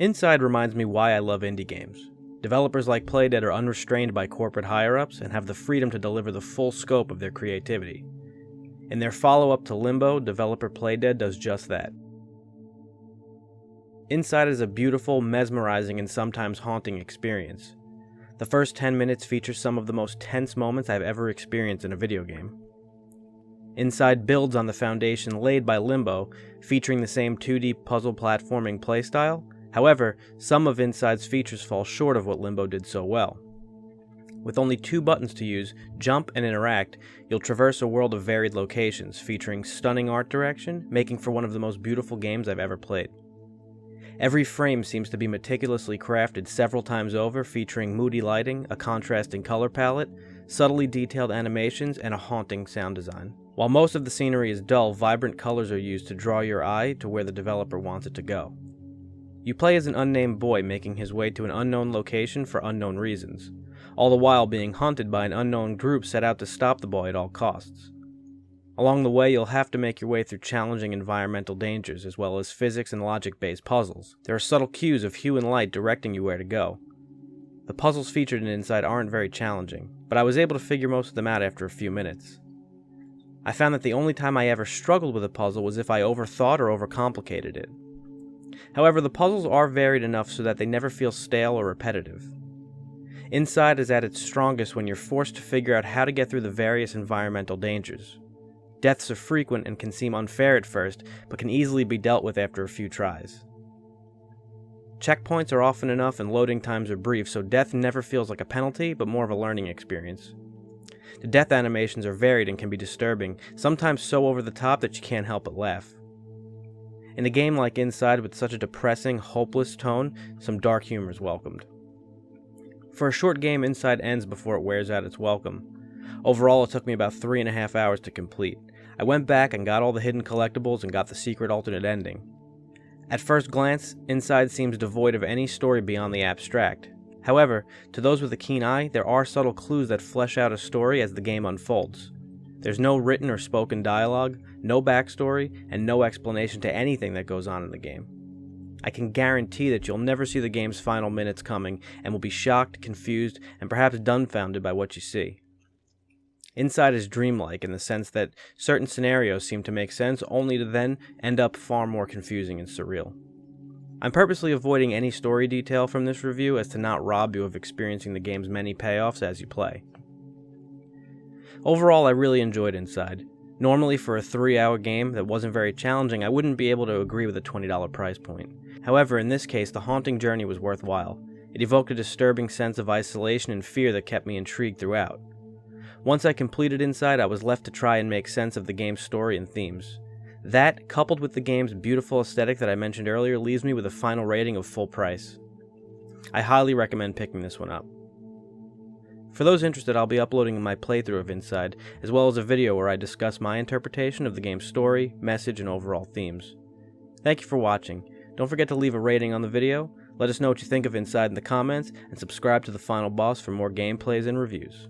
Inside reminds me why I love indie games. Developers like Playdead are unrestrained by corporate higher-ups and have the freedom to deliver the full scope of their creativity. In their follow-up to LIMBO, developer Playdead does just that. Inside is a beautiful, mesmerizing, and sometimes haunting experience. The first 10 minutes features some of the most tense moments I've ever experienced in a video game. Inside builds on the foundation laid by LIMBO, featuring the same 2D puzzle platforming playstyle. However, some of Inside's features fall short of what LIMBO did so well. With only 2 buttons to use, jump and interact, you'll traverse a world of varied locations, featuring stunning art direction, making for one of the most beautiful games I've ever played. Every frame seems to be meticulously crafted several times over, featuring moody lighting, a contrasting color palette, subtly detailed animations, and a haunting sound design. While most of the scenery is dull, vibrant colors are used to draw your eye to where the developer wants it to go. You play as an unnamed boy making his way to an unknown location for unknown reasons, all the while being hunted by an unknown group set out to stop the boy at all costs. Along the way, you'll have to make your way through challenging environmental dangers, as well as physics and logic-based puzzles. There are subtle cues of hue and light directing you where to go. The puzzles featured in Inside aren't very challenging, but I was able to figure most of them out after a few minutes. I found that the only time I ever struggled with a puzzle was if I overthought or overcomplicated it. However, the puzzles are varied enough so that they never feel stale or repetitive. Inside is at its strongest when you're forced to figure out how to get through the various environmental dangers. Deaths are frequent and can seem unfair at first, but can easily be dealt with after a few tries. Checkpoints are often enough and loading times are brief, so death never feels like a penalty, but more of a learning experience. The death animations are varied and can be disturbing, sometimes so over the top that you can't help but laugh. In a game like Inside with such a depressing, hopeless tone, some dark humor is welcomed. For a short game, Inside ends before it wears out its welcome. Overall, it took me about 3.5 hours to complete. I went back and got all the hidden collectibles and got the secret alternate ending. At first glance, Inside seems devoid of any story beyond the abstract. However, to those with a keen eye, there are subtle clues that flesh out a story as the game unfolds. There's no written or spoken dialogue, no backstory, and no explanation to anything that goes on in the game. I can guarantee that you'll never see the game's final minutes coming and will be shocked, confused, and perhaps dumbfounded by what you see. Inside is dreamlike in the sense that certain scenarios seem to make sense only to then end up far more confusing and surreal. I'm purposely avoiding any story detail from this review as to not rob you of experiencing the game's many payoffs as you play. Overall, I really enjoyed Inside. Normally, for a 3-hour game that wasn't very challenging, I wouldn't be able to agree with a $20 price point. However, in this case, the haunting journey was worthwhile. It evoked a disturbing sense of isolation and fear that kept me intrigued throughout. Once I completed Inside, I was left to try and make sense of the game's story and themes. That, coupled with the game's beautiful aesthetic that I mentioned earlier, leaves me with a final rating of full price. I highly recommend picking this one up. For those interested, I'll be uploading my playthrough of Inside, as well as a video where I discuss my interpretation of the game's story, message, and overall themes. Thank you for watching. Don't forget to leave a rating on the video, let us know what you think of Inside in the comments, and subscribe to The Final Boss for more gameplays and reviews.